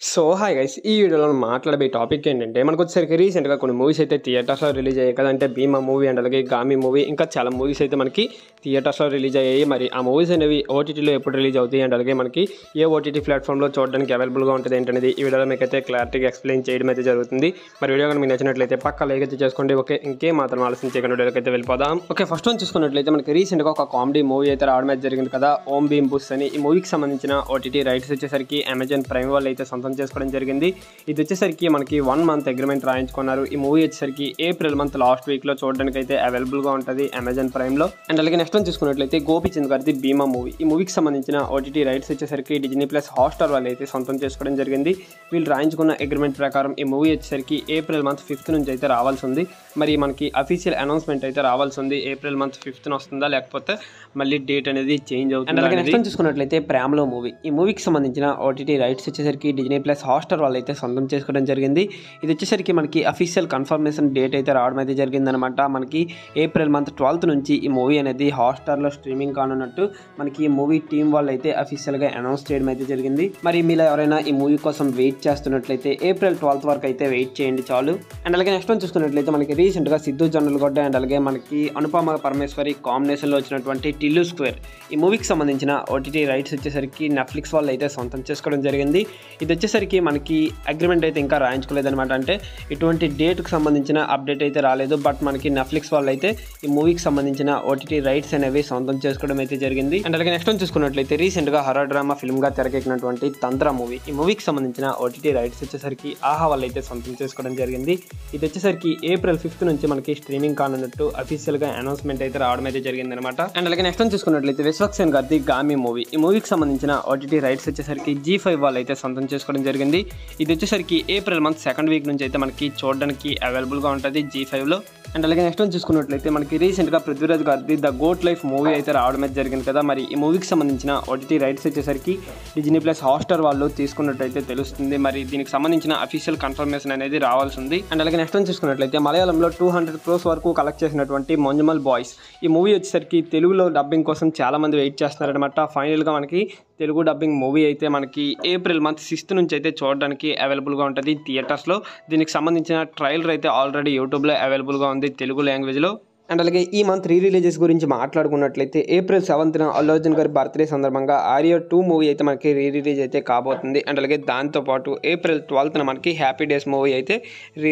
So hi guys ఈ వీడియోలో మనం మాట్లాడే టాపిక్ ఏంటంటే మనకు వచ్చేసరికి రీసెంట్గా కొన్ని మూవీస్ అయితే థియేటర్స్లో రిలీజ్ అయ్యాయి కదంటే భీమా మూవీ అండ్ అలాగే గామి మూవీ ఇంకా చాలా మూవీస్ అయితే మనకి థియేటర్స్లో రిలీజ్ అయ్యాయి. మరి ఆ మూవీస్ అనేవి ఓటీటీలో ఎప్పుడు రిలీజ్ అవుతాయి అండ్ అలాగే మనకి ఏ ఓటీటీ ప్లాట్ఫామ్లో చూడడానికి అవైలబుల్గా ఉంటుంది ఏంటనేది ఈ వీడియోలో మీకు అయితే క్లారిటీగా ఎక్స్ప్లెయిన్ చేయడం అయితే జరుగుతుంది. మరి వీడియో కానీ మీకు నచ్చినట్లయితే పక్క లైక్ అయితే చేసుకోండి. ఓకే, ఇంకేం మాత్రం ఆలోచన చేయకుండా వీడియోకి అయితే వెళ్ళిపోదాం. ఓకే, ఫస్ట్ వన్ చూసుకున్నట్లయితే మనకి రీసెంట్గా ఒక కామెడీ మూవీ అయితే రావడం అయితే జరిగింది కదా, ఓం భీమ్ బుస్ అని. ఈ మూవీకి సంబంధించిన ఓటీటీ రైట్స్ వచ్చేసరికి అమెజాన్ ప్రైమ్ వాళ్ళు అయితే సొంతం చేసుకోవడం జరిగింది. ఇది వచ్చేసరికి మనకి 1 మంత్ అగ్రిమెంట్ రాయించుకున్నారు. ఈ మూవీ వచ్చేసరికి ఏప్రిల్ మంత్ లాస్ట్ వీక్ లో చూడడానికి అయితే అవైలబుల్ గా ఉంటుంది అమెజాన్ ప్రైమ్ లో. అండ్ అలాగే నెక్స్ట్ వన్ చూసుకున్నట్లయితే గోపీచంద్ గారిది భీమా మూవీ. ఈ మూవీకి సంబంధించిన ఓటీటీ రైట్స్ వచ్చేసరికి డిజ్నీ ప్లస్ హాట్స్టార్ వాళ్ళు అయితే సొంతం చేసుకోవడం జరిగింది. వీళ్ళు రాయించుకున్న అగ్రిమెంట్ ప్రకారం ఈ మూవీ వచ్చేసరికి ఏప్రిల్ మంత్ 5th నుంచి అయితే రావాల్సి ఉంది. మరి మనకి అఫీషియల్ అనౌన్స్మెంట్ అయితే రావాల్సి ఉంది. ఏప్రిల్ మంత్ 5th వస్తుందా లేకపోతే మళ్ళీ డేట్ అనేది చేంజ్ అవుతుంది. అండ్ అలాగే నెక్స్ట్ వన్ చూసుకున్నట్లయితే ప్రేమలో మూవీ. ఈ మూవీకి సంబంధించిన ఓటీటీ రైట్స్ వచ్చేసరికి డిజ్నీ ప్లస్ హాట్స్టార్ వాళ్ళు అయితే సొంతం చేసుకోవడం జరిగింది. ఇది వచ్చేసరికి మనకి అఫీషియల్ కన్ఫర్మేషన్ డేట్ అయితే రావడం అయితే జరిగింది అనమాట. మనకి ఏప్రిల్ మంత్ 12th నుంచి ఈ మూవీ అనేది హాట్స్టార్లో స్ట్రీమింగ్ కానున్నట్టు మనకి ఈ మూవీ టీం వాళ్ళు అయితే అఫీషియల్గా అనౌన్స్ చేయడం అయితే జరిగింది. మరి మీలో ఎవరైనా ఈ మూవీ కోసం వెయిట్ చేస్తున్నట్లయితే ఏప్రిల్ 12th వరకు అయితే వెయిట్ చేయండి చాలు. అండ్ అలాగే నెక్స్ట్ వన్ చూసుకున్నట్లయితే మనకి రీసెంట్గా సిద్ధు జొన్నలగొడ్డ అండ్ అలాగే మనకి అనుపమ పరమేశ్వరి కాంబినేషన్లో వచ్చినటువంటి టిల్లు స్క్వేర్ ఈ మూవీకి సంబంధించిన ఓటీటీ రైట్స్ వచ్చేసరికి నెట్ఫ్లిక్స్ వాళ్ళు అయితే సొంతం చేసుకోవడం జరిగింది. ఇది వచ్చేసరికి మనకి అగ్రిమెంట్ అయితే ఇంకా రాయించుకోలేదన్నమాట. అంటే ఇటువంటి డేట్కి సంబంధించిన అప్డేట్ అయితే రాలేదు. బట్ మనకి నెట్ఫ్లిక్స్ వాళ్ళు అయితే ఈ మూవీకి సంబంధించిన ఓటీటీ రైట్స్ అనేవి సొంతం చేసుకోవడం అయితే జరిగింది. అండ్ అలాగే నెక్స్ట్ చూసుకున్నట్లయితే రీసెంట్గా హర్రర్ డ్రామా ఫిల్మ్గా తెరకెక్కినటువంటి తంత్ర మూవీ. ఈ మూవీకి సంబంధించిన ఓటీటీ రైట్స్ వచ్చేసరికి ఆహా వాళ్ళు అయితే సొంతం చేసుకోవడం జరిగింది. ఇది వచ్చేసరికి ఏప్రిల్ 5th నుంచి మనకి స్ట్రీమింగ్ కానున్నట్టు అఫీషియల్గా అనౌన్స్మెంట్ అయితే రావడం అయితే జరిగింది అనమాట. అండ్ అలాగే నెక్స్ట్ చూసుకున్నట్లయితే విశ్వక్సేన్ గారిది గామి మూవీ. ఈ మూవీకి సంబంధించిన ఓటీటీ రైట్స్ వచ్చేసరికి G5 వాళ్ళు అయితే సొంతం చేసుకోవడం జరిగింది. ఇది వచ్చేసరికి ఏప్రిల్ మంత్ 2nd వీక్ నుంచి అయితే మనకి చూడడానికి అవైలబుల్గా ఉంటుంది G5లో. అండ్ అలాగే నెక్స్ట్ వన్ చూసుకున్నట్లయితే మనకి రీసెంట్గా పృథ్వీరాజ్ గారిది ద గోట్ లైఫ్ మూవీ అయితే రావడం అయితే జరిగింది కదా. మరి ఈ మూవీకి సంబంధించిన ఓటీటీ రైట్స్ వచ్చేసరికి డిజ్నీ ప్లస్ హాట్స్టార్ వాళ్ళు తీసుకున్నట్టయితే తెలుస్తుంది. మరి దీనికి సంబంధించిన అఫీషియల్ కన్ఫర్మేషన్ అనేది రావాల్సి ఉంది. అండ్ అలాగే నెక్స్ట్ వన్ చూసుకున్నట్లయితే మలయాళంలో 200 crores వరకు కలెక్ట్ చేసినటువంటి మంజుమల్ బాయ్స్ ఈ మూవీ వచ్చేసరికి తెలుగులో డబ్బింగ్ కోసం చాలా మంది వెయిట్ చేస్తున్నారనమాట. ఫైనల్గా మనకి తెలుగు డబ్బింగ్ మూవీ అయితే మనకి ఏప్రిల్ మంత్ 6th నుంచి అయితే చూడడానికి అవైలబుల్గా ఉంటుంది థియేటర్స్లో. దీనికి సంబంధించిన ట్రైలర్ అయితే ఆల్రెడీ యూట్యూబ్లో అవైలబుల్గా ఉంది తెలుగు లాంగ్వేజ్లో. అండ్ అలాగే ఈ మంత్ రిలీజెస్ గురించి మాట్లాడుకున్నట్లయితే ఏప్రిల్ 7th అల్లు అర్జున్ గారి బర్త్డే సందర్భంగా ఆర్య 2 మూవీ అయితే మనకి రిలీజ్ అయితే కాబోతుంది. అండ్ అలాగే దాంతోపాటు ఏప్రిల్ 12th మనకి హ్యాపీ డేస్ మూవీ అయితే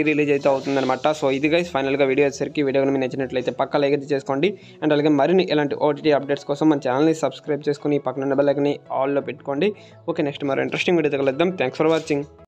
రిలీజ్ అయితే అవుతుంది అనమాట. సో ఇది గైస్ ఫైనల్గా వీడియో వచ్చేసరికి వీడియో మీకు నచ్చినట్లయితే పక్క లైక్ అయితే చేసుకోండి. అండ్ అలాగే మరిన్ని ఇలాంటి ఓటీటీ అప్డేట్స్ కోసం మన ఛానల్ని సబ్స్క్రైబ్ చేసుకుని పక్కన బెల్ ఐకాన్ని ఆల్లో పెట్టుకోండి. ఓకే, నెక్స్ట్ మరో ఇంట్రెస్టింగ్ వీడియో కలుద్దాం. Thanks for watching.